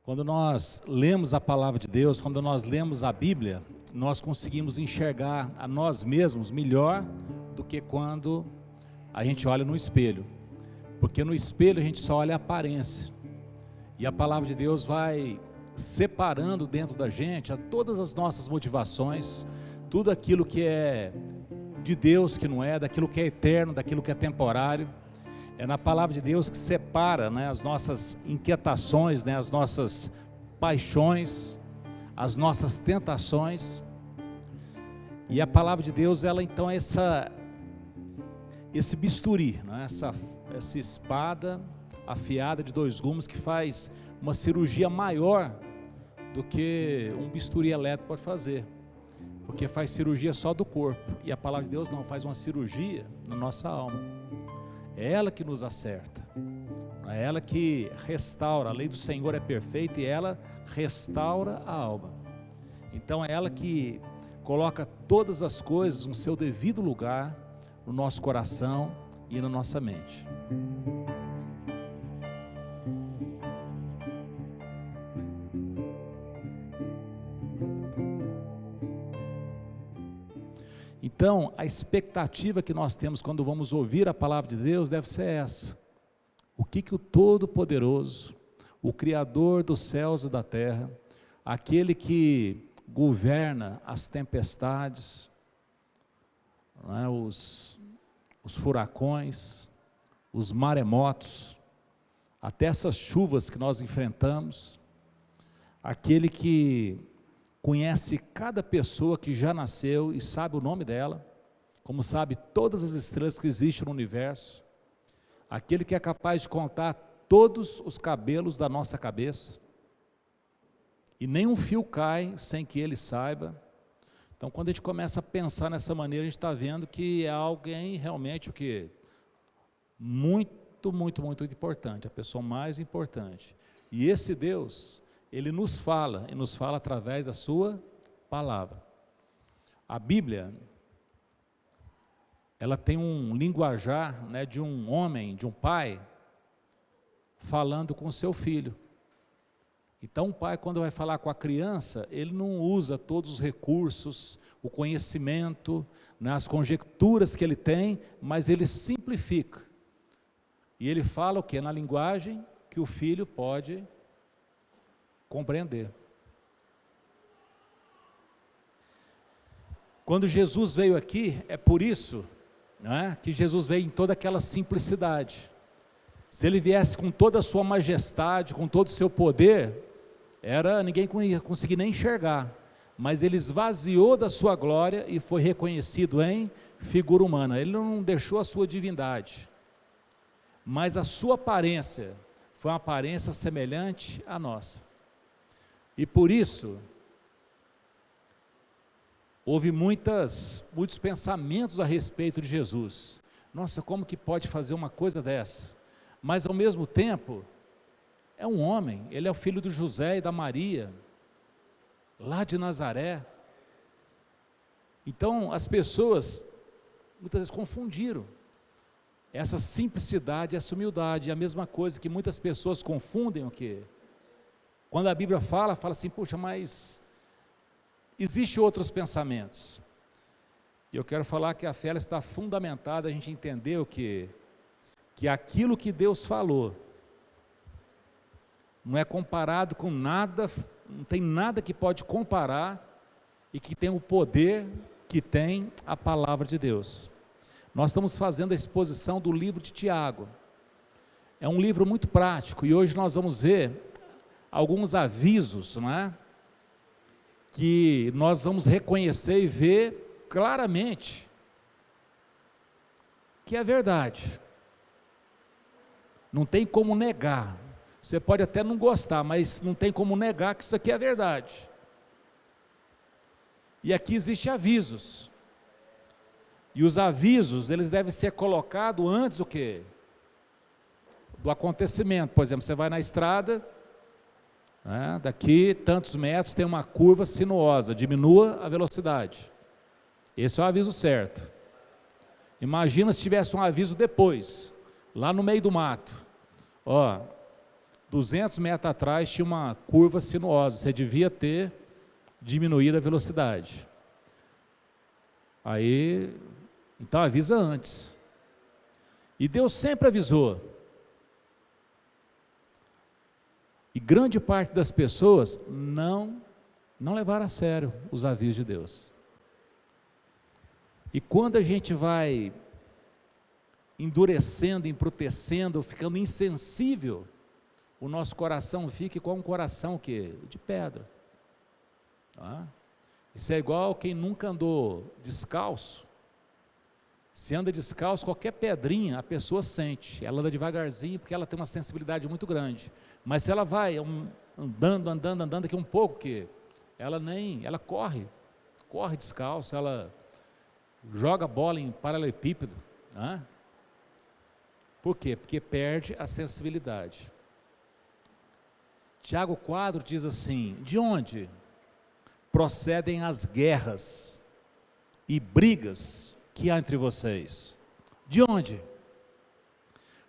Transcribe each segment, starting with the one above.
Quando nós lemos a palavra de Deus, quando nós lemos a Bíblia, nós conseguimos enxergar a nós mesmos melhor do que quando a gente olha no espelho. Porque no espelho a gente só olha a aparência. E a palavra de Deus vai separando dentro da gente todas as nossas motivações, tudo aquilo que é de Deus, que não é, daquilo que é eterno, daquilo que é temporário. É na palavra de Deus que separa, as nossas inquietações, as nossas paixões, as nossas tentações. E a palavra de Deus, ela então é esse bisturi, essa espada afiada de dois gumes que faz uma cirurgia maior do que um bisturi elétrico pode fazer, porque faz cirurgia só do corpo, e a palavra de Deus não, faz uma cirurgia na nossa alma. É ela que nos acerta, é ela que restaura. A lei do Senhor é perfeita e ela restaura a alma. Então é ela que coloca todas as coisas no seu devido lugar, no nosso coração e na nossa mente. Então, a expectativa que nós temos quando vamos ouvir a palavra de Deus deve ser essa: o que o Todo-Poderoso, o Criador dos céus e da terra, aquele que governa as tempestades, os furacões, os maremotos, até essas chuvas que nós enfrentamos, aquele que conhece cada pessoa que já nasceu e sabe o nome dela, como sabe todas as estrelas que existem no universo, aquele que é capaz de contar todos os cabelos da nossa cabeça, e nenhum fio cai sem que ele saiba. Então, quando a gente começa a pensar nessa maneira, a gente está vendo que é alguém realmente muito, muito, muito importante, a pessoa mais importante. E esse Deus, Ele nos fala, e nos fala através da sua palavra. A Bíblia, ela tem um linguajar, de um homem, de um pai, falando com o seu filho. Então o pai, quando vai falar com a criança, ele não usa todos os recursos, o conhecimento, as conjecturas que ele tem, mas ele simplifica. E ele fala o quê? Na linguagem que o filho pode compreender. Quando Jesus veio aqui, é por isso, que Jesus veio em toda aquela simplicidade. Se ele viesse com toda a sua majestade, com todo o seu poder, ninguém ia conseguir nem enxergar, mas ele esvaziou da sua glória e foi reconhecido em figura humana. Ele não deixou a sua divindade, mas a sua aparência foi uma aparência semelhante à nossa. E por isso, houve muitos pensamentos a respeito de Jesus. Nossa, como que pode fazer uma coisa dessa? Mas ao mesmo tempo, é um homem, ele é o filho do José e da Maria, lá de Nazaré. Então as pessoas, muitas vezes confundiram essa simplicidade, essa humildade. É a mesma coisa que muitas pessoas confundem o quê? Quando a Bíblia fala assim, puxa, mas existem outros pensamentos. E eu quero falar que a fé está fundamentada, a gente entender o quê? Que aquilo que Deus falou, não é comparado com nada, não tem nada que pode comparar, e que tem o poder que tem a palavra de Deus. Nós estamos fazendo a exposição do livro de Tiago. É um livro muito prático, e hoje nós vamos ver alguns avisos, que nós vamos reconhecer e ver claramente que é verdade. Não tem como negar. Você pode até não gostar, mas não tem como negar que isso aqui é verdade. E aqui existem avisos. E os avisos, eles devem ser colocados antes do quê? Do acontecimento. Por exemplo, você vai na estrada, daqui tantos metros tem uma curva sinuosa, diminua a velocidade. Esse é o aviso certo. Imagina se tivesse um aviso depois, lá no meio do mato. 200 metros atrás tinha uma curva sinuosa, você devia ter diminuído a velocidade. Aí, então avisa antes. E Deus sempre avisou. E grande parte das pessoas não levaram a sério os avisos de Deus. E quando a gente vai endurecendo, embrutecendo, ficando insensível, o nosso coração fica igual um coração de pedra. Tá? Isso é igual quem nunca andou descalço. Se anda descalço, qualquer pedrinha a pessoa sente. Ela anda devagarzinho porque ela tem uma sensibilidade muito grande. Mas se ela vai andando daqui um pouco, ela corre descalço, ela joga bola em paralelepípedo. Né? Por quê? Porque perde a sensibilidade. Tiago 4 diz assim: de onde procedem as guerras e brigas que há entre vocês? De onde?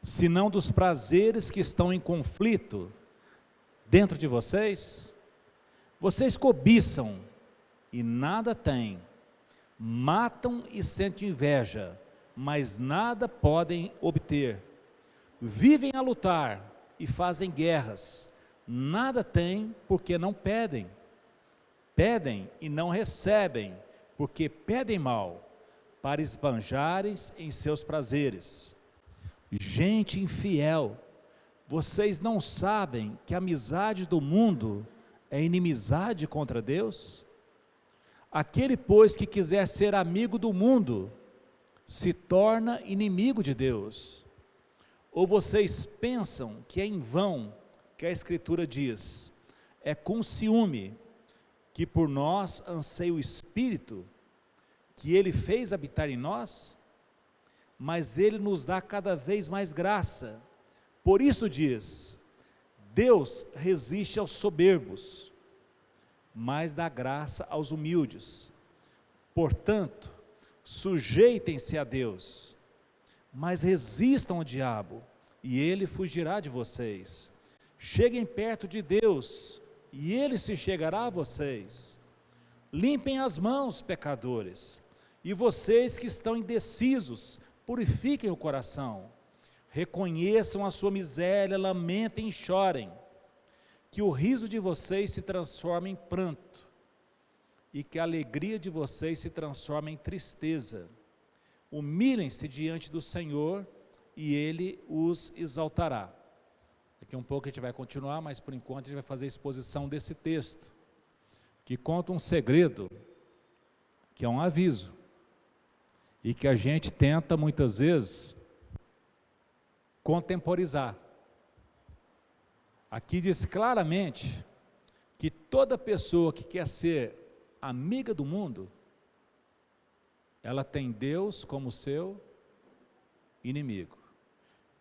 Senão dos prazeres que estão em conflito dentro de vocês? Vocês cobiçam e nada têm, matam e sentem inveja, mas nada podem obter. Vivem a lutar e fazem guerras, nada têm porque não pedem. Pedem e não recebem, porque pedem mal, para esbanjarem em seus prazeres. Gente infiel, vocês não sabem que a amizade do mundo é inimizade contra Deus? Aquele, pois, que quiser ser amigo do mundo, se torna inimigo de Deus. Ou vocês pensam que é em vão que a Escritura diz: é com ciúme que por nós anseia o Espírito, que Ele fez habitar em nós? Mas Ele nos dá cada vez mais graça. Por isso diz: Deus resiste aos soberbos, mas dá graça aos humildes. Portanto, sujeitem-se a Deus, mas resistam ao diabo, e ele fugirá de vocês. Cheguem perto de Deus, e ele se chegará a vocês. Limpem as mãos, pecadores, e vocês que estão indecisos, purifiquem o coração. Reconheçam a sua miséria, lamentem e chorem. Que o riso de vocês se transforme em pranto, e que a alegria de vocês se transforme em tristeza. Humilhem-se diante do Senhor, e Ele os exaltará. Daqui a um pouco a gente vai continuar, mas por enquanto a gente vai fazer a exposição desse texto, que conta um segredo, que é um aviso, e que a gente tenta muitas vezes contemporizar. Aqui diz claramente que toda pessoa que quer ser amiga do mundo, ela tem Deus como seu inimigo,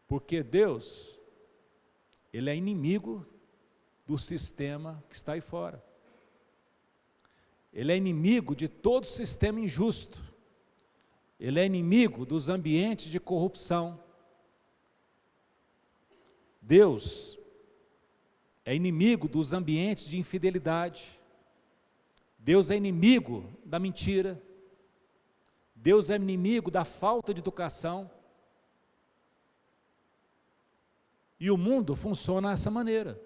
porque Deus, Ele é inimigo do sistema que está aí fora. Ele é inimigo de todo sistema injusto. Ele é inimigo dos ambientes de corrupção. Deus é inimigo dos ambientes de infidelidade. Deus é inimigo da mentira. Deus é inimigo da falta de educação. E o mundo funciona dessa maneira.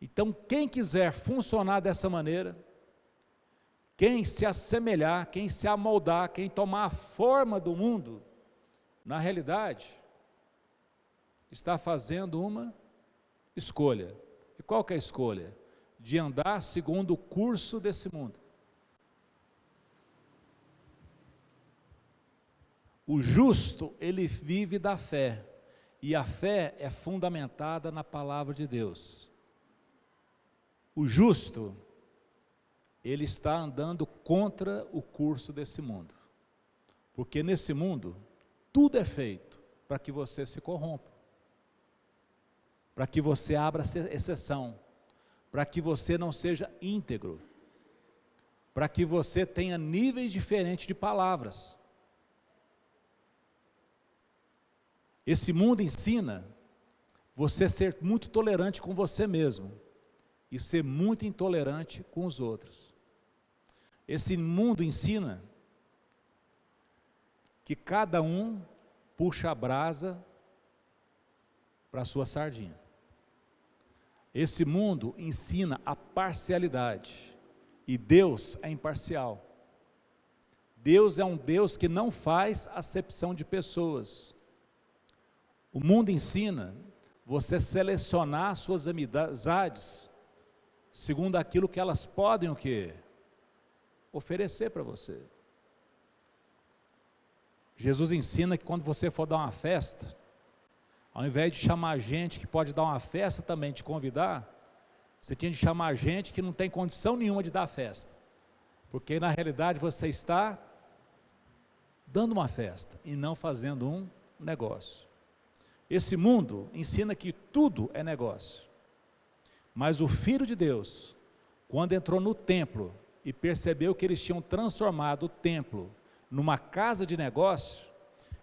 Então, quem quiser funcionar dessa maneira, quem se assemelhar, quem se amoldar, quem tomar a forma do mundo, na realidade, está fazendo uma escolha. E qual que é a escolha? De andar segundo o curso desse mundo. O justo, ele vive da fé, e a fé é fundamentada na palavra de Deus. O justo, ele está andando contra o curso desse mundo, porque nesse mundo, tudo é feito para que você se corrompa, para que você abra exceção, para que você não seja íntegro, para que você tenha níveis diferentes de palavras. Esse mundo ensina você ser muito tolerante com você mesmo e ser muito intolerante com os outros. Esse mundo ensina que cada um puxa a brasa para a sua sardinha. Esse mundo ensina a parcialidade, e Deus é imparcial. Deus é um Deus que não faz acepção de pessoas. O mundo ensina você selecionar suas amizades segundo aquilo que elas podem o quê? Oferecer para você. Jesus ensina que quando você for dar uma festa, ao invés de chamar gente que pode dar uma festa também, te convidar, você tinha de chamar gente que não tem condição nenhuma de dar festa, porque na realidade você está dando uma festa e não fazendo um negócio. Esse mundo ensina que tudo é negócio, mas o Filho de Deus, quando entrou no templo e percebeu que eles tinham transformado o templo numa casa de negócio,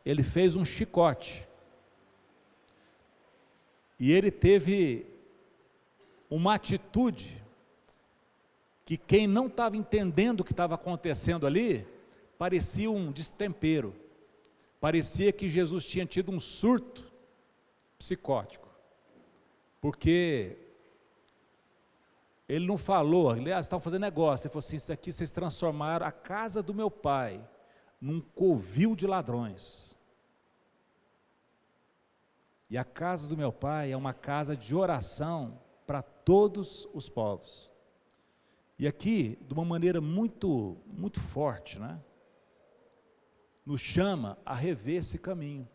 ele fez um chicote, e ele teve uma atitude que quem não estava entendendo o que estava acontecendo ali, parecia um destempero, parecia que Jesus tinha tido um surto psicótico, porque ele não falou, aliás, estavam fazendo negócio, ele falou assim: isso aqui vocês transformaram a casa do meu pai num covil de ladrões, e a casa do meu pai é uma casa de oração para todos os povos. E aqui, de uma maneira muito forte, né, nos chama a rever esse caminho.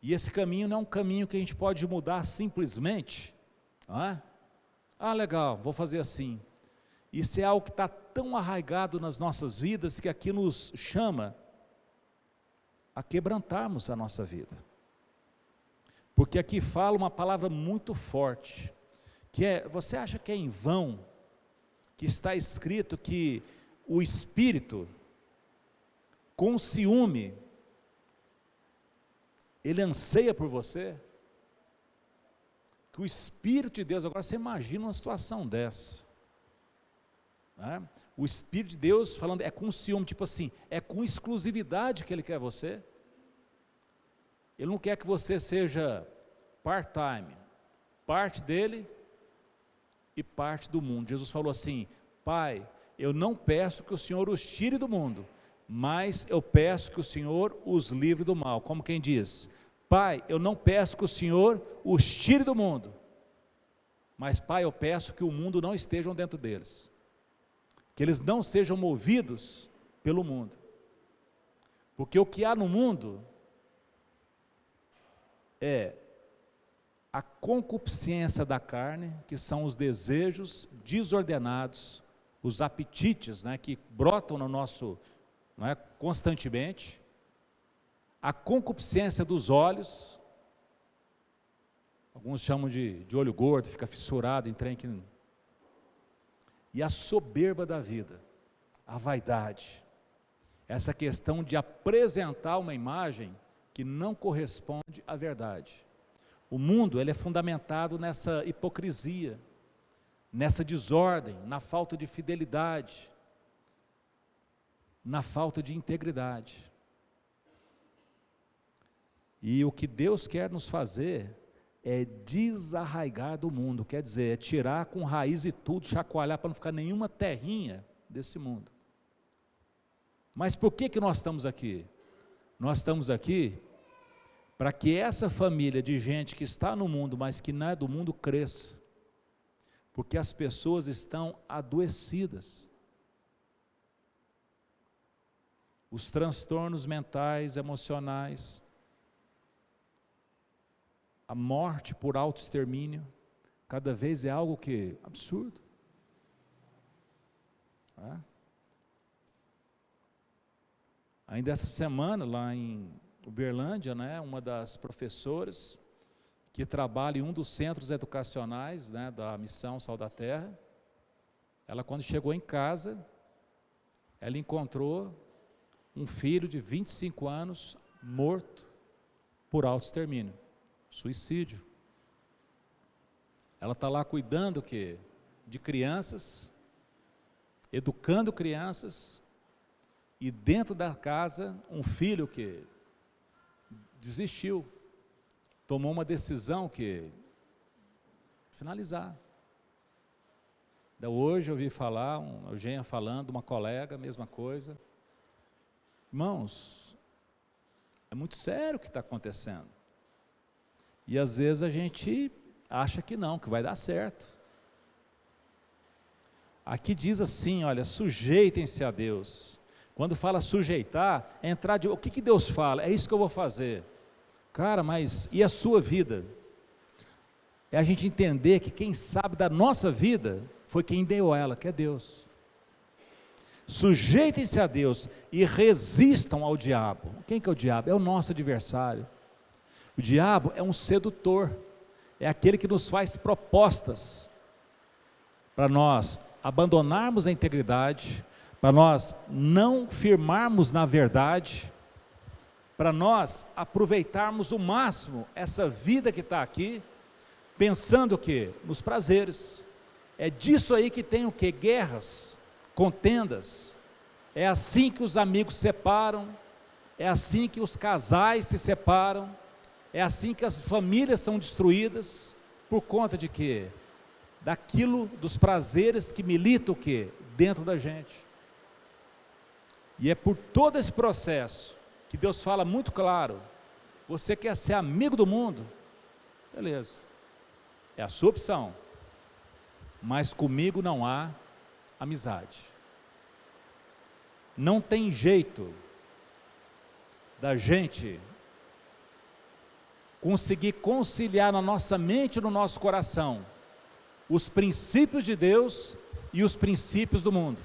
E esse caminho não é um caminho que a gente pode mudar simplesmente, não é? Ah, legal, vou fazer assim. Isso é algo que está tão arraigado nas nossas vidas, que aqui nos chama a quebrantarmos a nossa vida. Porque aqui fala uma palavra muito forte, que é: você acha que é em vão que está escrito que o Espírito, com ciúme, ele anseia por você? Que o Espírito de Deus, agora você imagina uma situação dessa, né? O Espírito de Deus falando, é com ciúme, tipo assim, é com exclusividade que ele quer você. Ele não quer que você seja part-time, parte dele e parte do mundo. Jesus falou assim: Pai, eu não peço que o Senhor os tire do mundo, mas eu peço que o Senhor os livre do mal. Como quem diz: Pai, eu não peço que o Senhor os tire do mundo, mas Pai, eu peço que o mundo não esteja dentro deles, que eles não sejam movidos pelo mundo, porque o que há no mundo é a concupiscência da carne, que são os desejos desordenados, os apetites, né, que brotam no nosso, não é, constantemente, a concupiscência dos olhos, alguns chamam de olho gordo, fica fissurado em trem que... E a soberba da vida, a vaidade, essa questão de apresentar uma imagem que não corresponde à verdade. O mundo, ele é fundamentado nessa hipocrisia, nessa desordem, na falta de fidelidade, na falta de integridade. E o que Deus quer nos fazer é desarraigar do mundo, quer dizer, é tirar com raiz e tudo, chacoalhar para não ficar nenhuma terrinha desse mundo. Mas por que nós estamos aqui? Nós estamos aqui para que essa família de gente que está no mundo, mas que não é do mundo, cresça, porque as pessoas estão adoecidas. Os transtornos mentais, emocionais, a morte por autoextermínio, cada vez é algo que absurdo. Ainda essa semana, lá em Uberlândia, né, uma das professoras que trabalha em um dos centros educacionais, né, da Missão Sal da Terra, ela, quando chegou em casa, ela encontrou um filho de 25 anos morto por autoextermínio, suicídio. Ela está lá cuidando o quê? De crianças, educando crianças, e dentro da casa, um filho que desistiu, tomou uma decisão que finalizar. Hoje eu ouvi falar, Eugênia falando, uma colega, mesma coisa. Irmãos, é muito sério o que está acontecendo. E às vezes a gente acha que não, que vai dar certo. Aqui diz assim, olha, sujeitem-se a Deus. Quando fala sujeitar, é entrar de... O que Deus fala? É isso que eu vou fazer. Cara, mas e a sua vida? É a gente entender que quem sabe da nossa vida foi quem deu ela, que é Deus. Sujeitem-se a Deus e resistam ao diabo. Quem que é o diabo? É o nosso adversário. O diabo é um sedutor, é aquele que nos faz propostas para nós abandonarmos a integridade, para nós não firmarmos na verdade, para nós aproveitarmos o máximo essa vida que está aqui, pensando o quê? Nos prazeres. É disso aí que tem o quê? Guerras, contendas. É assim que os amigos se separam, é assim que os casais se separam, é assim que as famílias são destruídas, por conta de quê? Daquilo, dos prazeres que militam o quê? Dentro da gente. E é por todo esse processo que Deus fala muito claro: você quer ser amigo do mundo? Beleza, é a sua opção, mas comigo não há amizade. Não tem jeito da gente conseguir conciliar na nossa mente e no nosso coração os princípios de Deus e os princípios do mundo.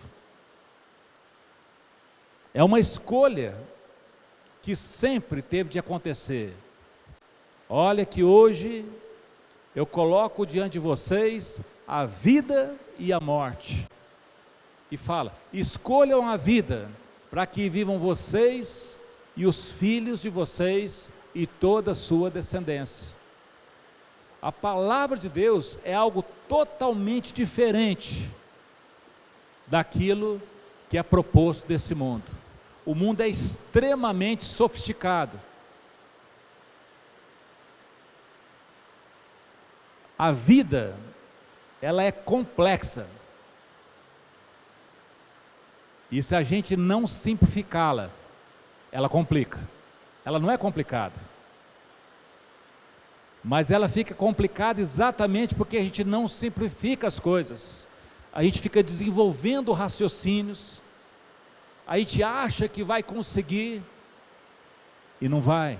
É uma escolha que sempre teve de acontecer. Olha que hoje eu coloco diante de vocês a vida e a morte. E fala, escolham a vida, para que vivam vocês e os filhos de vocês e toda a sua descendência. A palavra de Deus é algo totalmente diferente daquilo que é proposto desse mundo. O mundo é extremamente sofisticado. A vida, ela é complexa. E se a gente não simplificá-la, ela complica. Ela não é complicada, mas ela fica complicada exatamente porque a gente não simplifica as coisas. A gente fica desenvolvendo raciocínios, a gente acha que vai conseguir e não vai.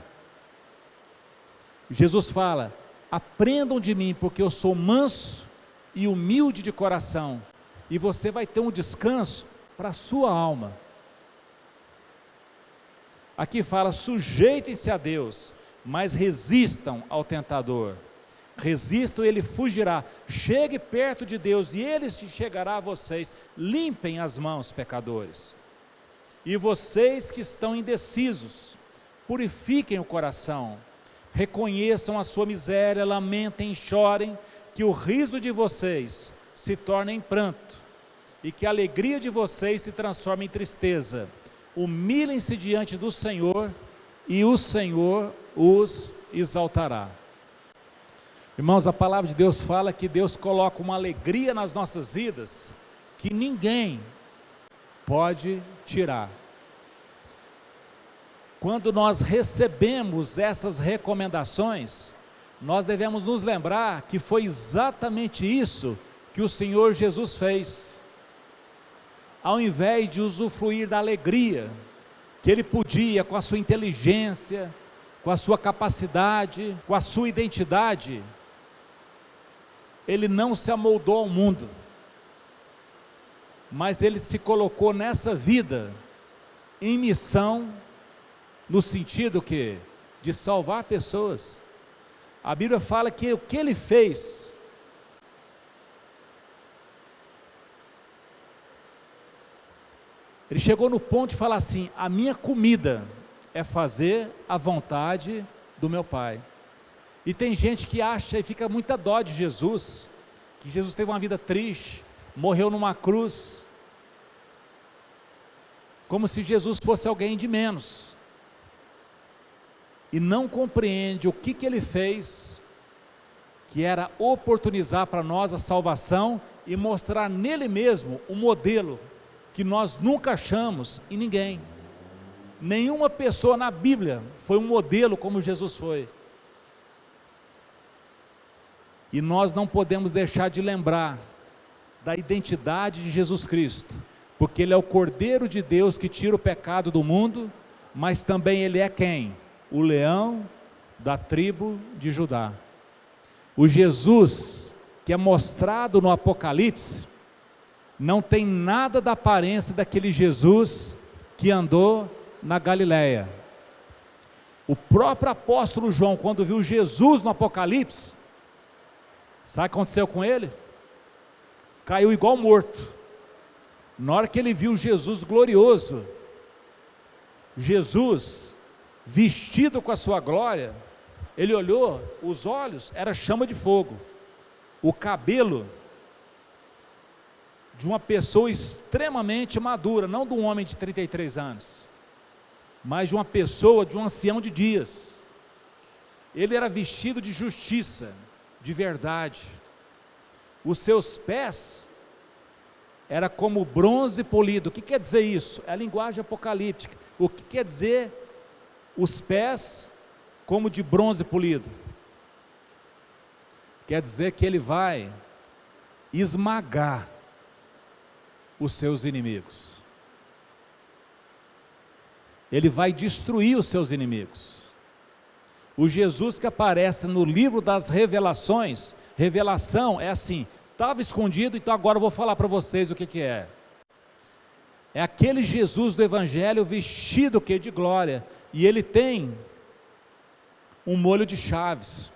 Jesus fala: aprendam de mim, porque eu sou manso e humilde de coração, e você vai ter um descanso para a sua alma. Aqui fala: sujeitem-se a Deus, mas resistam ao tentador. Resistam e ele fugirá. Chegue perto de Deus e ele se chegará a vocês. Limpem as mãos, pecadores. E vocês que estão indecisos, purifiquem o coração. Reconheçam a sua miséria, lamentem e chorem, que o riso de vocês se torne em pranto, e que a alegria de vocês se transforme em tristeza. Humilhem-se diante do Senhor, e o Senhor os exaltará. Irmãos, a palavra de Deus fala que Deus coloca uma alegria nas nossas vidas, que ninguém pode tirar. Quando nós recebemos essas recomendações, nós devemos nos lembrar que foi exatamente isso que o Senhor Jesus fez. Ao invés de usufruir da alegria que Ele podia, com a sua inteligência, com a sua capacidade, com a sua identidade, Ele não se amoldou ao mundo, mas Ele se colocou nessa vida em missão, no sentido que de salvar pessoas. A Bíblia fala que o que Ele fez, Ele chegou no ponto de falar assim: a minha comida é fazer a vontade do meu Pai. E tem gente que acha e fica muita dó de Jesus, que Jesus teve uma vida triste, morreu numa cruz, como se Jesus fosse alguém de menos, e não compreende o que ele fez, que era oportunizar para nós a salvação e mostrar nele mesmo um modelo que nós nunca achamos em ninguém. Nenhuma pessoa na Bíblia foi um modelo como Jesus foi. E nós não podemos deixar de lembrar da identidade de Jesus Cristo, porque Ele é o Cordeiro de Deus que tira o pecado do mundo, mas também Ele é quem? O leão da tribo de Judá. O Jesus que é mostrado no Apocalipse, não tem nada da aparência daquele Jesus que andou na Galileia. O próprio apóstolo João, quando viu Jesus no Apocalipse, sabe o que aconteceu com ele? Caiu igual morto. Na hora que ele viu Jesus glorioso, Jesus vestido com a sua glória, ele olhou, os olhos era chama de fogo, o cabelo de uma pessoa extremamente madura, não de um homem de 33 anos, mas de uma pessoa, de um ancião de dias. Ele era vestido de justiça, de verdade. Os seus pés era como bronze polido. O que quer dizer isso? É a linguagem apocalíptica. O que quer dizer os pés como de bronze polido? Quer dizer que ele vai esmagar os seus inimigos. Ele vai destruir os seus inimigos. O Jesus que aparece no livro das revelações, revelação é assim, estava escondido, então agora eu vou falar para vocês o que é. É aquele Jesus do Evangelho vestido que de glória, e ele tem um molho de chaves.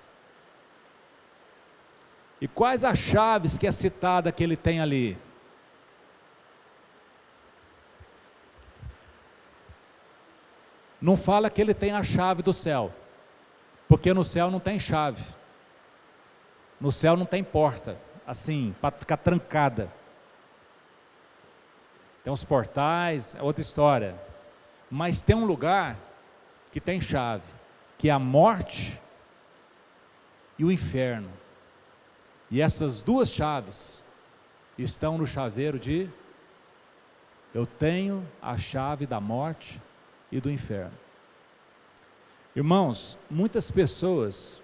E quais as chaves que é citada que ele tem ali? Não fala que ele tem a chave do céu, porque no céu não tem chave, no céu não tem porta, assim, para ficar trancada. Tem os portais, é outra história, mas tem um lugar que tem chave, que é a morte e o inferno, e essas duas chaves estão no chaveiro de, eu tenho a chave da morte e do inferno. Irmãos, muitas pessoas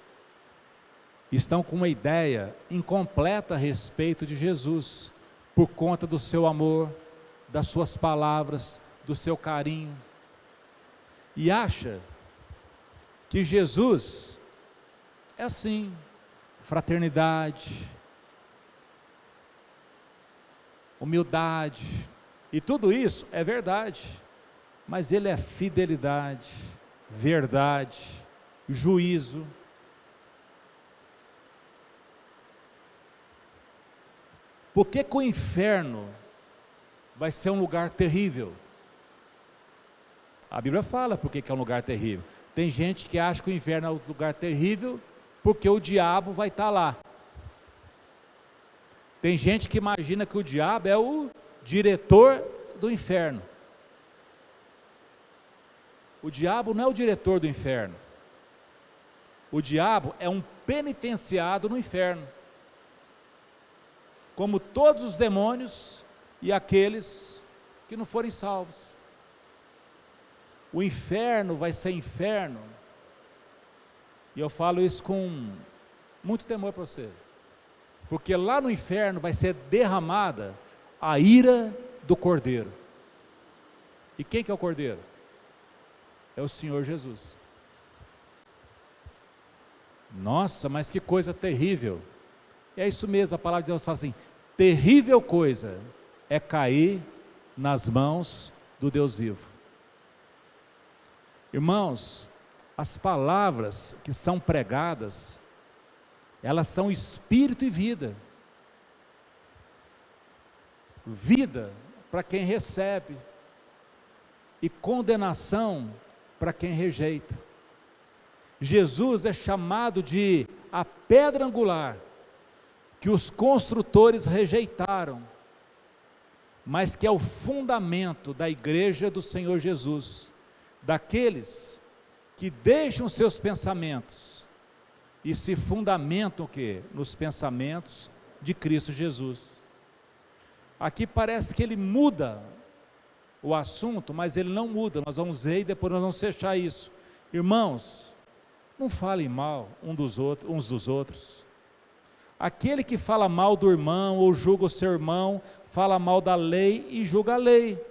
estão com uma ideia incompleta a respeito de Jesus, por conta do seu amor, das suas palavras, do seu carinho, e acha que Jesus é assim, fraternidade, humildade, e tudo isso é verdade, mas ele é fidelidade, verdade, juízo. Por que que o inferno vai ser um lugar terrível? A Bíblia fala por que que é um lugar terrível. Tem gente que acha que o inferno é um lugar terrível porque o diabo vai estar lá. Tem gente que imagina que o diabo é o diretor do inferno. O diabo não é o diretor do inferno. O diabo é um penitenciado no inferno, como todos os demônios e aqueles que não forem salvos. O inferno vai ser inferno, e eu falo isso com muito temor para você, porque lá no inferno vai ser derramada a ira do Cordeiro. E quem que é o Cordeiro? É o Senhor Jesus. Nossa, mas que coisa terrível. É isso mesmo, a palavra de Deus fala assim, terrível coisa é cair nas mãos do Deus vivo. Irmãos, as palavras que são pregadas, elas são espírito e vida. Vida para quem recebe, e condenação para quem rejeita. Jesus é chamado de a pedra angular, que os construtores rejeitaram, mas que é o fundamento da igreja do Senhor Jesus, daqueles que deixam seus pensamentos e se fundamentam o quê? Nos pensamentos de Cristo Jesus. Aqui parece que ele muda o assunto, mas ele não muda. Nós vamos ver e depois nós vamos fechar isso. Irmãos, não falem mal uns dos outros. Aquele que fala mal do irmão ou julga o seu irmão, fala mal da lei e julga a lei.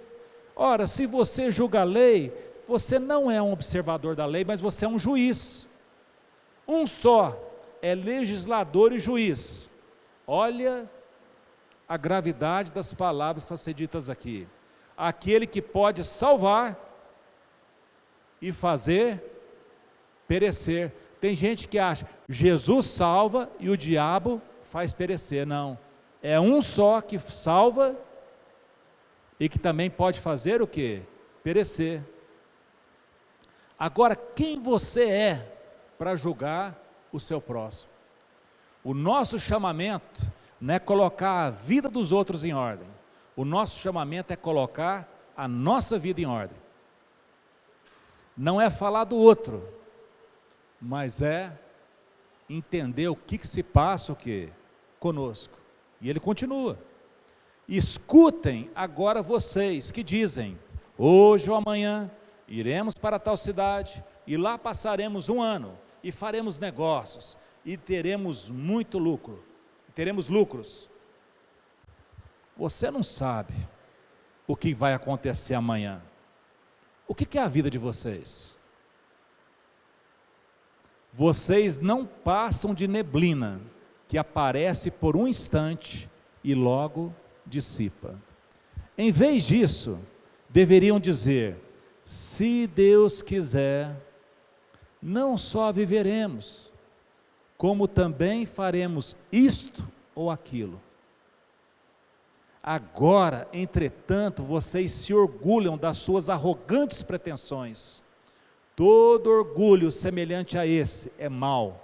Ora, se você julga a lei, você não é um observador da lei, mas você é um juiz. Um só é legislador e juiz. Olha a gravidade das palavras que vão ser ditas aqui. Aquele que pode salvar e fazer perecer. Tem gente que acha, Jesus salva e o diabo faz perecer. Não, é um só que salva e que também pode fazer o quê? Perecer. Agora, quem você é para julgar o seu próximo? O nosso chamamento não é colocar a vida dos outros em ordem. O nosso chamamento é colocar a nossa vida em ordem. Não é falar do outro, mas é entender o que se passa o quê? Conosco. E ele continua. Escutem agora vocês que dizem, hoje ou amanhã iremos para tal cidade e lá passaremos um ano e faremos negócios e teremos muito lucro, teremos lucros. Você não sabe o que vai acontecer amanhã. O que é a vida de vocês? Vocês não passam de neblina que aparece por um instante e logo dissipa. Em vez disso, deveriam dizer, se Deus quiser, não só viveremos, como também faremos isto ou aquilo. Agora, entretanto, vocês se orgulham das suas arrogantes pretensões. Todo orgulho semelhante a esse é mau.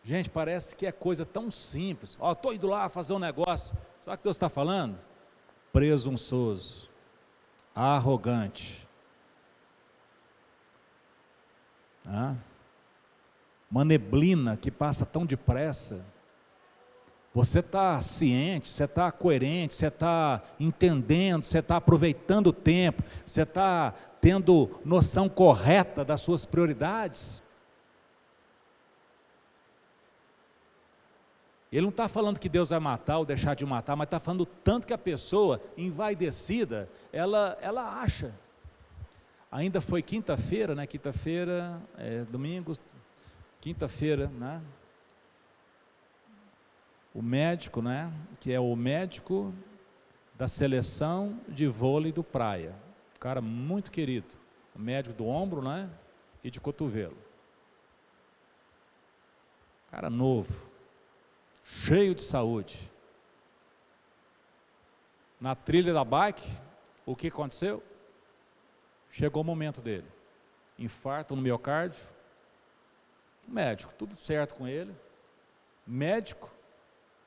Gente, parece que é coisa tão simples. Estou indo lá fazer um negócio. Sabe o que Deus está falando? Presunçoso, arrogante. Uma neblina que passa tão depressa. Você está ciente, você está coerente, você está entendendo, você está aproveitando o tempo, você está tendo noção correta das suas prioridades. Ele não está falando que Deus vai matar ou deixar de matar, mas está falando o tanto que a pessoa, envaidecida, ela acha. Ainda foi quinta-feira, né? Quinta-feira, domingo, quinta-feira, né? O médico, né? Que é o médico da seleção de vôlei do Praia. Cara muito querido. O médico do ombro, né? E de cotovelo. Cara novo. Cheio de saúde. Na trilha da bike, o que aconteceu? Chegou o momento dele. Infarto no miocárdio. Médico, tudo certo com ele. Médico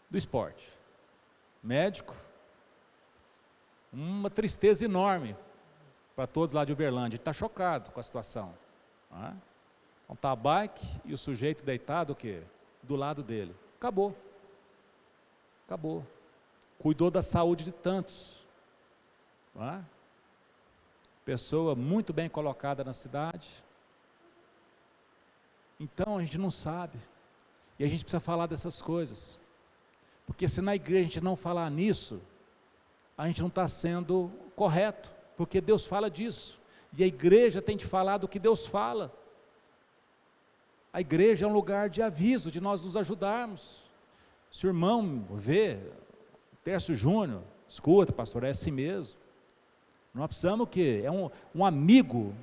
do esporte. Médico. Uma tristeza enorme para todos lá de Uberlândia. Ele está chocado com a situação. Então está a bike e o sujeito deitado o quê? Do lado dele. Acabou. Acabou. Cuidou da saúde de tantos. Pessoa muito bem colocada na cidade. Então a gente não sabe. E a gente precisa falar dessas coisas. Porque se na igreja a gente não falar nisso, a gente não está sendo correto. Porque Deus fala disso. E a igreja tem de falar do que Deus fala. A igreja é um lugar de aviso, de nós nos ajudarmos. Se o irmão vê, Tércio Júnior, escuta, pastor, é assim mesmo. Nós precisamos o quê? É um amigo.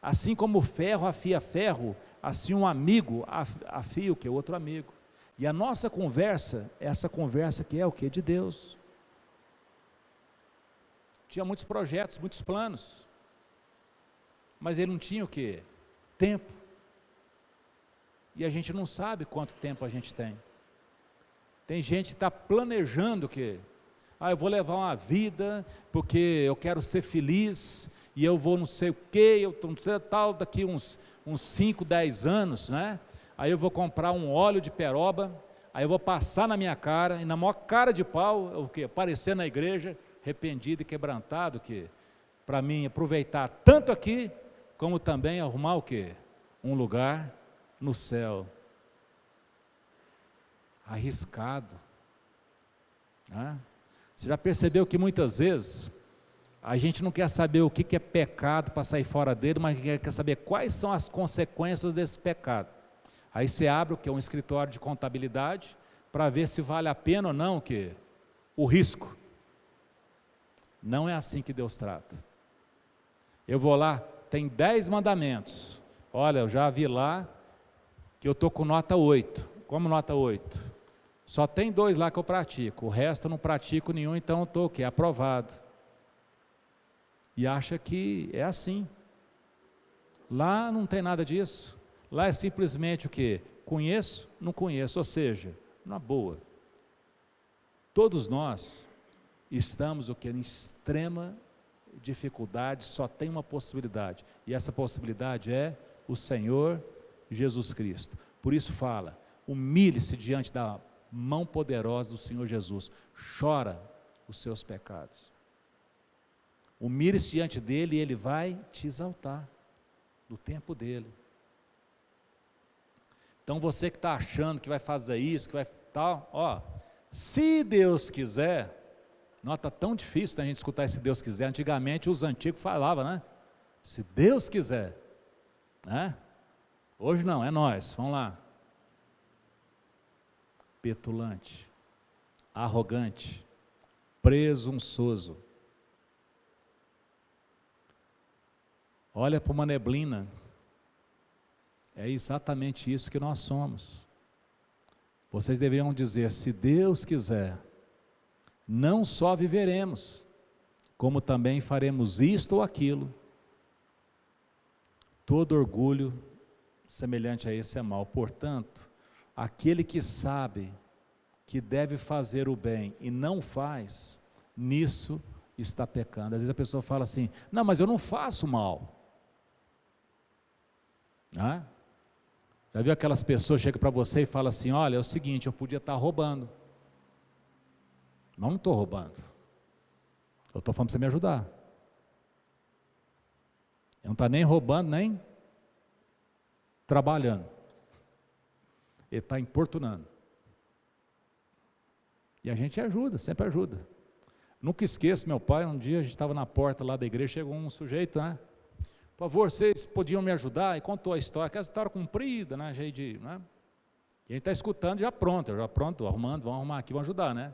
Assim como o ferro afia ferro, assim um amigo afia o quê? Outro amigo. E a nossa conversa, essa conversa que é o quê? De Deus. Tinha muitos projetos, muitos planos. mas ele não tinha o quê? Tempo. E a gente não sabe quanto tempo a gente tem. Tem gente que está planejando o quê? Eu vou levar uma vida, porque eu quero ser feliz, e eu vou não sei o quê, eu não sei tal, daqui uns 5, 10 anos, né? Aí eu vou comprar um óleo de peroba, aí eu vou passar na minha cara, e na maior cara de pau, o quê? Aparecer na igreja, arrependido e quebrantado, que para mim aproveitar tanto aqui, como também arrumar o quê? Um lugar no céu. Arriscado, né? Você já percebeu que muitas vezes a gente não quer saber o que é pecado para sair fora dele, mas quer saber quais são as consequências desse pecado. Aí você abre o que é um escritório de contabilidade para ver se vale a pena ou não o risco. Não é assim que Deus trata. Eu vou lá, tem 10 mandamentos. Olha, eu já vi lá que eu estou com nota 8. Como nota 8? Só tem 2 lá que eu pratico, o resto eu não pratico nenhum, então eu estou aprovado. E acha que é assim. Lá não tem nada disso. Lá é simplesmente o quê? Conheço, não conheço, ou seja, na boa. Todos nós estamos em extrema dificuldade, só tem uma possibilidade, e essa possibilidade é o Senhor Jesus Cristo. Por isso fala, humilhe-se diante da mão poderosa do Senhor Jesus, chora os seus pecados, humilhe-se diante dele e ele vai te exaltar, no tempo dele. Então você que está achando que vai fazer isso, que vai tal, se Deus quiser, nota tão difícil a gente escutar esse Deus quiser, antigamente os antigos falavam, né? Se Deus quiser, né? Hoje não, é nós, vamos lá. Petulante, arrogante, presunçoso. Olha para uma neblina, é exatamente isso que nós somos. Vocês deveriam dizer, se Deus quiser, não só viveremos, como também faremos isto ou aquilo. Todo orgulho semelhante a esse é mau. Portanto, aquele que sabe que deve fazer o bem e não faz, nisso está pecando. Às vezes a pessoa fala assim, não, mas eu não faço mal. Já viu aquelas pessoas que chegam para você e falam assim, olha, é o seguinte, eu podia estar roubando, mas não estou roubando, eu estou falando para você me ajudar. Eu não estou nem roubando, nem trabalhando. Ele está importunando. E a gente ajuda, sempre ajuda. Nunca esqueço, meu pai, um dia a gente estava na porta lá da igreja, chegou um sujeito, né? Por favor, vocês podiam me ajudar? E contou a história, aquela história comprida, né? Cheio de, né? E a gente está escutando já pronto, arrumando, vamos arrumar aqui, vamos ajudar, né?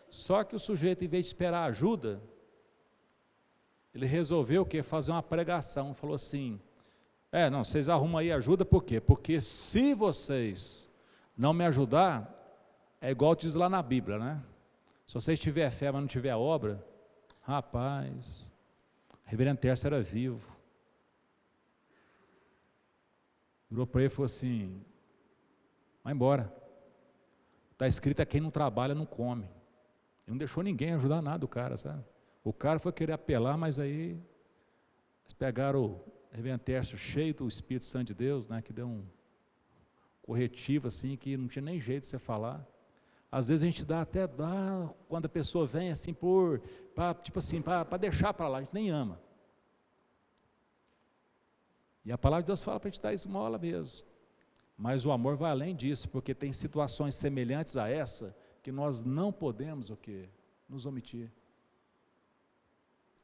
Só que o sujeito, em vez de esperar ajuda, ele resolveu o quê? Fazer uma pregação, falou assim, não, vocês arrumam aí ajuda, por quê? Porque se vocês não me ajudar, é igual diz lá na Bíblia, né? Se vocês tiverem fé, mas não tiver obra, rapaz, o reverendo Tércio era vivo. Virou para ele e falou assim, vai embora. Está escrito, quem não trabalha não come. Ele não deixou ninguém ajudar nada o cara, sabe? O cara foi querer apelar, mas aí eles pegaram o reverendo Tércio cheio do Espírito Santo de Deus, né, que deu um corretivo assim, que não tinha nem jeito de você falar. Às vezes a gente dá, quando a pessoa vem assim, para deixar para lá, a gente nem ama. E a palavra de Deus fala para a gente dar esmola mesmo. Mas o amor vai além disso, porque tem situações semelhantes a essa, que nós não podemos nos omitir.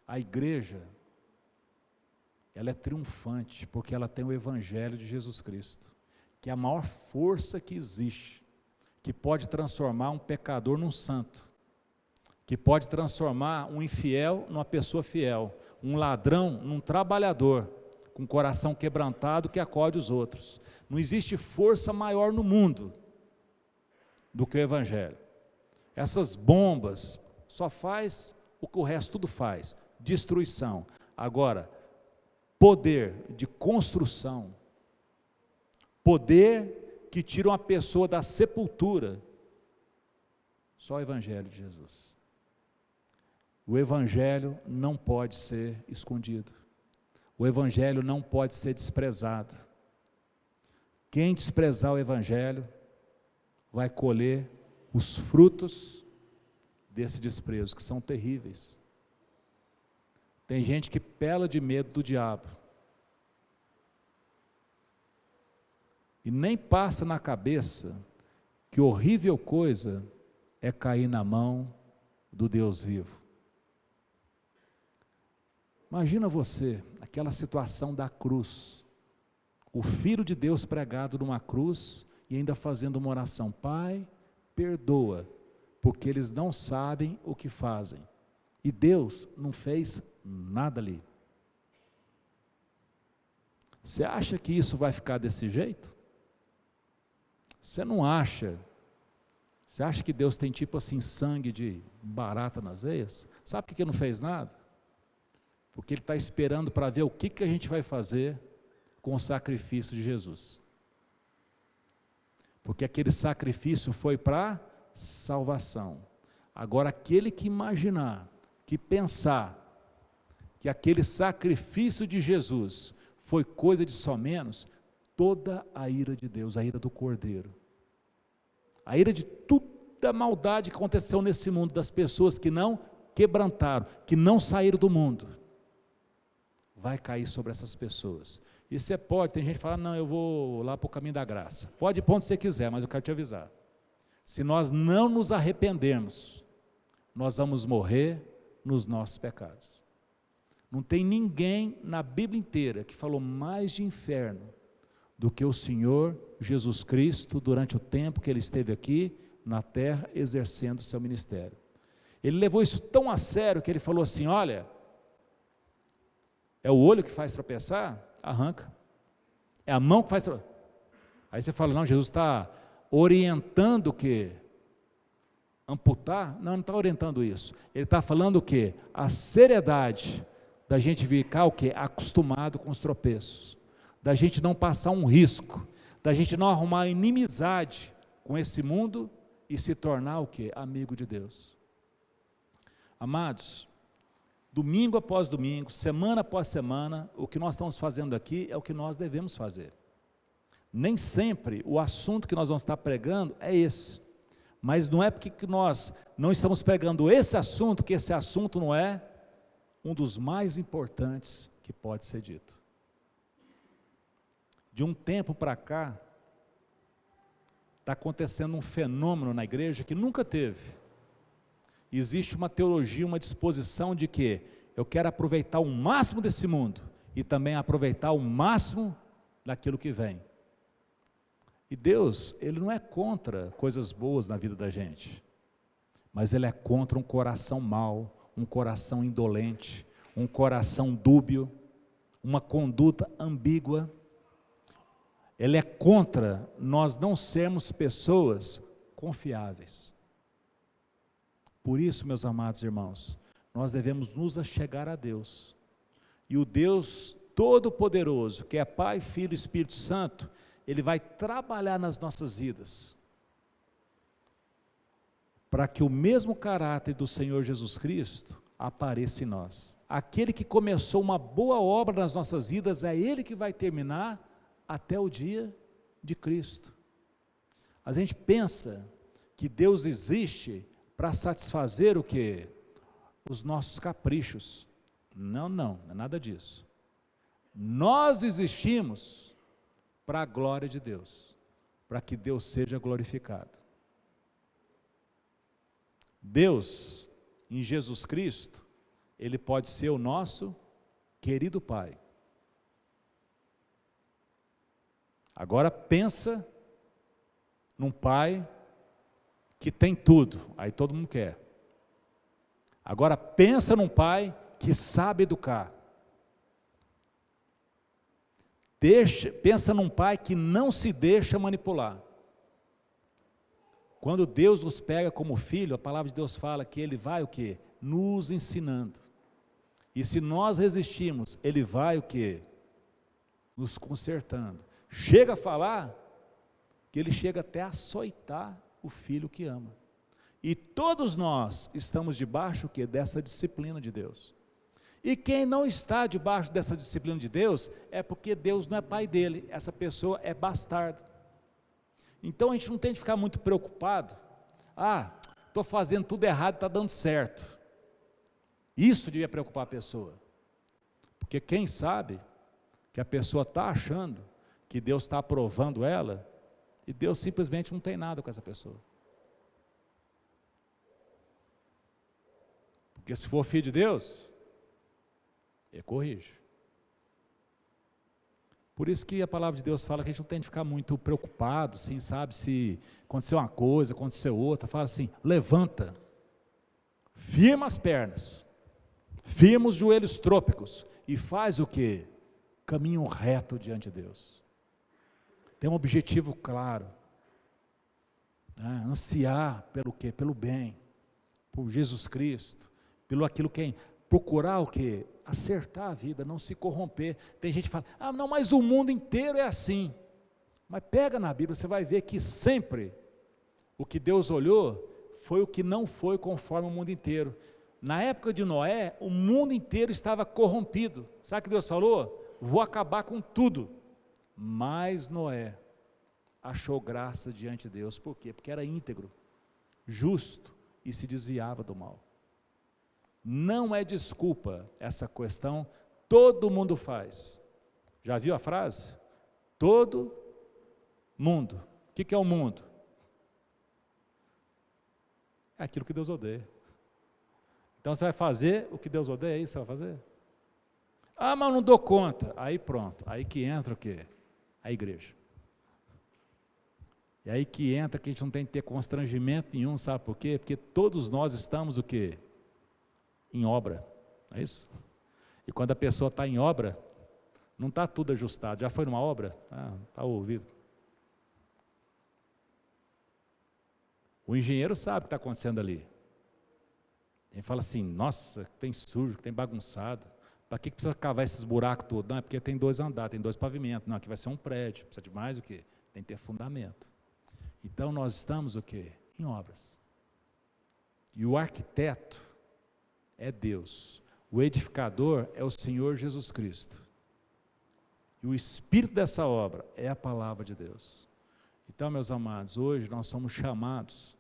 A igreja, ela é triunfante, porque ela tem o Evangelho de Jesus Cristo, que é a maior força que existe, que pode transformar um pecador num santo, que pode transformar um infiel numa pessoa fiel, um ladrão num trabalhador, com o coração quebrantado que acode os outros. Não existe força maior no mundo do que o Evangelho. Essas bombas só faz o que o resto tudo faz, destruição. Agora, poder de construção, poder que tira uma pessoa da sepultura, só o Evangelho de Jesus. O Evangelho não pode ser escondido, o Evangelho não pode ser desprezado. Quem desprezar o Evangelho vai colher os frutos desse desprezo, que são terríveis. Tem gente que pela de medo do diabo, e nem passa na cabeça que horrível coisa é cair na mão do Deus vivo. Imagina você, aquela situação da cruz, o Filho de Deus pregado numa cruz e ainda fazendo uma oração: Pai, perdoa, porque eles não sabem o que fazem. E Deus não fez nada ali. Você acha que isso vai ficar desse jeito? Você não acha? Você acha que Deus tem tipo assim sangue de barata nas veias? Sabe por que não fez nada? Porque Ele está esperando para ver o que a gente vai fazer com o sacrifício de Jesus. Porque aquele sacrifício foi para salvação. Agora, aquele que imaginar, que pensar que aquele sacrifício de Jesus foi coisa de só menos, toda a ira de Deus, a ira do Cordeiro, a ira de toda a maldade que aconteceu nesse mundo, das pessoas que não quebrantaram, que não saíram do mundo, vai cair sobre essas pessoas. E você pode, tem gente que fala: não, eu vou lá para o caminho da graça. Pode ir para onde você quiser, mas eu quero te avisar, se nós não nos arrependermos, nós vamos morrer nos nossos pecados. Não tem ninguém na Bíblia inteira que falou mais de inferno do que o Senhor Jesus Cristo, durante o tempo que Ele esteve aqui na terra, exercendo o seu ministério. Ele levou isso tão a sério que Ele falou assim: olha, é o olho que faz tropeçar? Arranca. É a mão que faz tropeçar? Aí você fala: não, Jesus está orientando o quê? Amputar? Não, não está orientando isso. Ele está falando o quê? A seriedade da gente ficar o quê? Acostumado com os tropeços, da gente não passar um risco, da gente não arrumar inimizade com esse mundo e se tornar o quê? Amigo de Deus. Amados, domingo após domingo, semana após semana, o que nós estamos fazendo aqui é o que nós devemos fazer. Nem sempre o assunto que nós vamos estar pregando é esse, mas não é porque nós não estamos pregando esse assunto, que esse assunto não é um dos mais importantes que pode ser dito. De um tempo para cá, está acontecendo um fenômeno na igreja que nunca teve. Existe uma teologia, uma disposição de que eu quero aproveitar o máximo desse mundo e também aproveitar o máximo daquilo que vem. E Deus, Ele não é contra coisas boas na vida da gente, mas Ele é contra um coração mau, um coração indolente, um coração dúbio, uma conduta ambígua. Ele é contra nós não sermos pessoas confiáveis. Por isso, meus amados irmãos, nós devemos nos achegar a Deus. E o Deus Todo-Poderoso, que é Pai, Filho e Espírito Santo, Ele vai trabalhar nas nossas vidas, para que o mesmo caráter do Senhor Jesus Cristo apareça em nós. Aquele que começou uma boa obra nas nossas vidas, é Ele que vai terminar até o dia de Cristo. A gente pensa que Deus existe para satisfazer o quê? Os nossos caprichos. Não, não é nada disso. Nós existimos para a glória de Deus, para que Deus seja glorificado. Deus, em Jesus Cristo, Ele pode ser o nosso querido Pai. Agora pensa num pai que tem tudo, aí todo mundo quer. Agora pensa num pai que sabe educar. Pensa num pai que não se deixa manipular. Quando Deus nos pega como filho, a palavra de Deus fala que Ele vai o quê? Nos ensinando. E se nós resistirmos, Ele vai o quê? nos consertando. Chega a falar que ele chega até a açoitar o filho que ama. E todos nós estamos debaixo dessa disciplina de Deus. E quem não está debaixo dessa disciplina de Deus, é porque Deus não é pai dele, essa pessoa é bastardo. Então a gente não tem de ficar muito preocupado, estou fazendo tudo errado, está dando certo. Isso devia preocupar a pessoa, porque quem sabe que a pessoa está achando que Deus está aprovando ela, e Deus simplesmente não tem nada com essa pessoa. Porque se for filho de Deus, ele corrige. Por isso que a palavra de Deus fala que a gente não tem de ficar muito preocupado, assim, sabe, se aconteceu uma coisa, aconteceu outra. Fala assim, levanta, firma as pernas, firma os joelhos trôpegos e faz o quê? Caminho reto diante de Deus. Tem um objetivo claro, né? Ansiar pelo quê? Pelo bem, por Jesus Cristo, pelo aquilo que é, procurar o quê? Acertar a vida, não se corromper. Tem gente que fala, não, mas o mundo inteiro é assim. Mas pega na Bíblia, você vai ver que sempre o que Deus olhou foi o que não foi conforme o mundo inteiro. Na época de Noé, o mundo inteiro estava corrompido. Sabe o que Deus falou? Vou acabar com tudo. Mas Noé achou graça diante de Deus. Por quê? Porque era íntegro, justo e se desviava do mal. Não é desculpa essa questão, todo mundo faz. Já viu a frase? Todo mundo. O que é o mundo? É aquilo que Deus odeia. Então você vai fazer o que Deus odeia, é isso que você vai fazer? Mas não dou conta. Aí pronto, aí que entra o quê? A igreja. E aí que entra que a gente não tem que ter constrangimento nenhum, sabe por quê? Porque todos nós estamos o quê? Em obra, não é isso? E quando a pessoa está em obra, não está tudo ajustado. Já foi numa obra? Está ouvido. O engenheiro sabe o que está acontecendo ali. Ele fala assim, nossa, tem sujo, tem bagunçado. Para que precisa cavar esses buracos todos? Não, é porque tem 2 andares, tem 2 pavimentos. Não, aqui vai ser um prédio, precisa de mais o quê? Tem que ter fundamento. Então nós estamos o quê? Em obras. E o arquiteto é Deus. O edificador é o Senhor Jesus Cristo. E o espírito dessa obra é a palavra de Deus. Então, meus amados, hoje nós somos chamados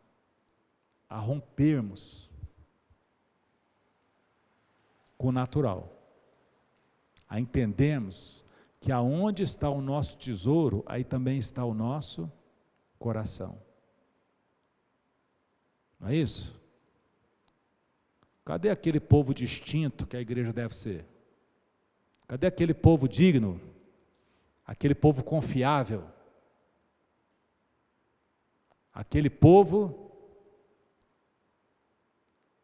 a rompermos com o natural, a entendermos que aonde está o nosso tesouro, aí também está o nosso coração. Não é isso? Cadê aquele povo distinto que a igreja deve ser? Cadê aquele povo digno? Aquele povo confiável? Aquele povo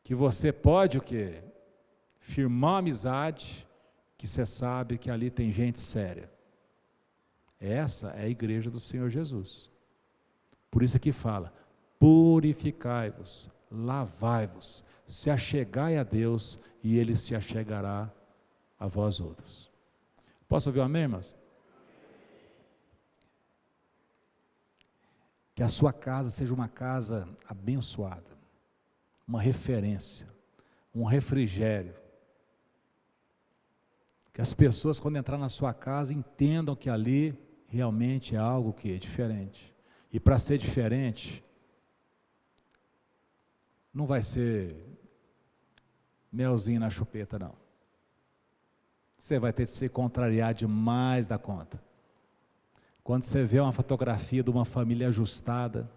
que você pode o quê? Firmar uma amizade, que você sabe que ali tem gente séria. Essa é a igreja do Senhor Jesus. Por isso que fala, purificai-vos, lavai-vos, se achegai a Deus e Ele se achegará a vós outros. Posso ouvir um amém, irmãos? Que a sua casa seja uma casa abençoada, uma referência, um refrigério. Que as pessoas, quando entrar na sua casa, entendam que ali realmente é algo que é diferente. E para ser diferente, não vai ser melzinho na chupeta, não. Você vai ter que se contrariar demais da conta. Quando você vê uma fotografia de uma família ajustada,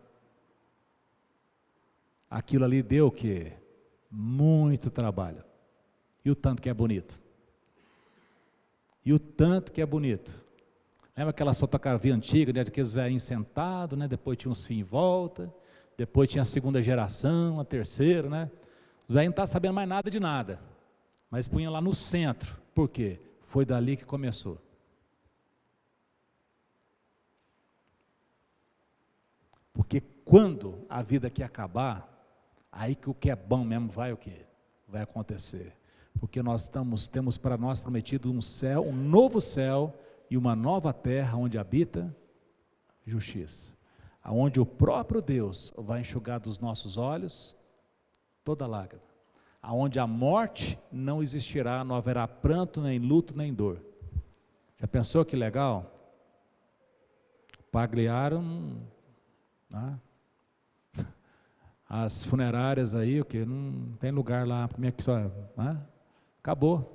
aquilo ali deu o quê? Muito trabalho. E o tanto que é bonito. E o tanto que é bonito. Lembra aquela fotografia antiga, né, daqueles velhinhos sentados, né, depois tinha uns filhos em volta, depois tinha a segunda geração, a terceira, né? Os velhinhos não estavam sabendo mais nada de nada, mas punham lá no centro. Por quê? Foi dali que começou. Porque quando a vida aqui acabar, aí que o que é bom mesmo vai o quê? Vai acontecer. Porque nós temos para nós prometido um céu, um novo céu e uma nova terra onde habita justiça, aonde o próprio Deus vai enxugar dos nossos olhos toda lágrima, aonde a morte não existirá, não haverá pranto, nem luto, nem dor. Já pensou que legal? Pagliaram, né? As funerárias aí, o que? Não tem lugar lá, como é que só, né? Acabou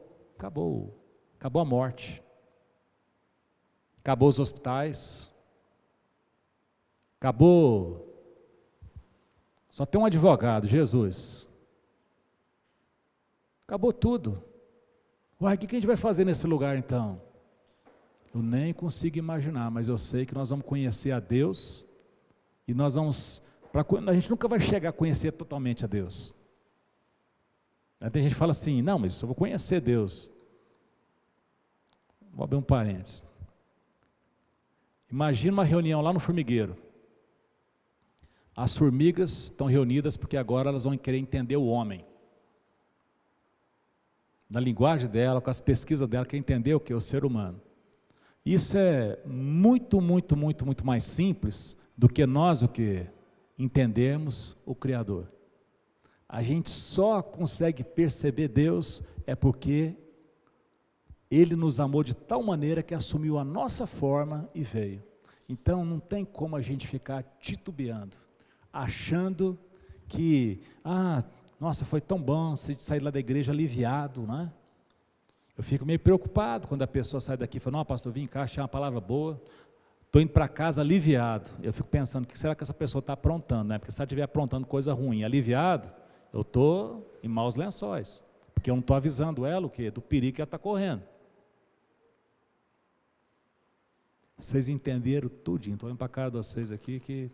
a morte, acabou os hospitais, acabou, só tem um advogado, Jesus, acabou tudo. Uai, o que a gente vai fazer nesse lugar então? Eu nem consigo imaginar, mas eu sei que nós vamos conhecer a Deus, e nós vamos, a gente nunca vai chegar a conhecer totalmente a Deus. Aí tem gente que fala assim, não, mas eu vou conhecer Deus. Vou abrir um parênteses. Imagina uma reunião lá no formigueiro. As formigas estão reunidas porque agora elas vão querer entender o homem. Na linguagem dela, com as pesquisas dela, quer entender o que? O ser humano. Isso é muito mais simples do que nós o que entendemos o Criador. A gente só consegue perceber Deus é porque Ele nos amou de tal maneira que assumiu a nossa forma e veio. Então não tem como a gente ficar titubeando, achando que, nossa, foi tão bom sair lá da igreja aliviado, né? Eu fico meio preocupado quando a pessoa sai daqui e fala, não, pastor, vim cá, achei uma palavra boa, estou indo para casa aliviado. Eu fico pensando, o que será que essa pessoa está aprontando, né? Porque se ela estiver aprontando coisa ruim, aliviado, eu estou em maus lençóis, porque eu não estou avisando ela o quê? Do perigo que ela está correndo. Vocês entenderam tudinho, estou olhando para a cara de vocês aqui, que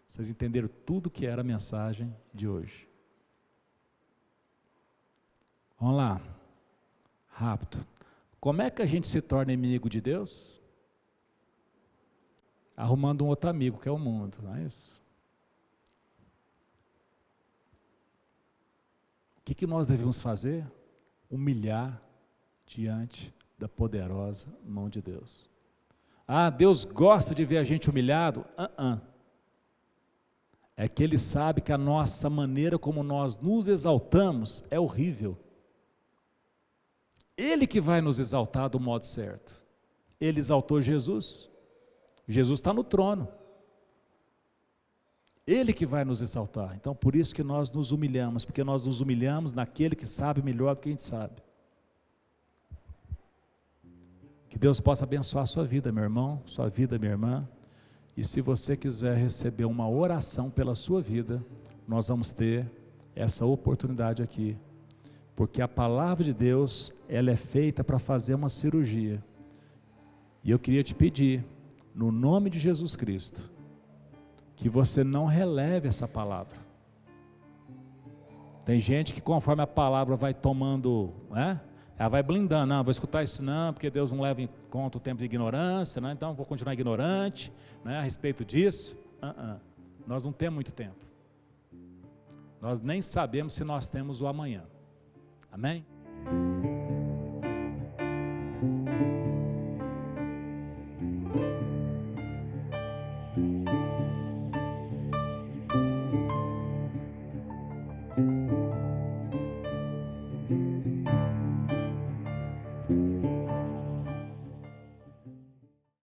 vocês entenderam tudo que era a mensagem de hoje. Vamos lá, rápido. Como é que a gente se torna inimigo de Deus? Arrumando um outro amigo, que é o mundo, não é isso? O que nós devemos fazer? Humilhar diante da poderosa mão de Deus. Deus gosta de ver a gente humilhado? É que Ele sabe que a nossa maneira como nós nos exaltamos é horrível. Ele que vai nos exaltar do modo certo. Ele exaltou Jesus. Jesus está no trono. Ele que vai nos exaltar. Então por isso que nós nos humilhamos, porque nós nos humilhamos naquele que sabe melhor do que a gente sabe. Que Deus possa abençoar a sua vida, meu irmão, sua vida, minha irmã. E se você quiser receber uma oração pela sua vida, nós vamos ter essa oportunidade aqui. Porque a palavra de Deus, ela é feita para fazer uma cirurgia. E eu queria te pedir, no nome de Jesus Cristo, que você não releve essa palavra. Tem gente que conforme a palavra vai tomando, ela vai blindando, não, vou escutar isso não, porque Deus não leva em conta o tempo de ignorância, então vou continuar ignorante, a respeito disso. Nós não temos muito tempo. Nós nem sabemos se nós temos o amanhã. Amém?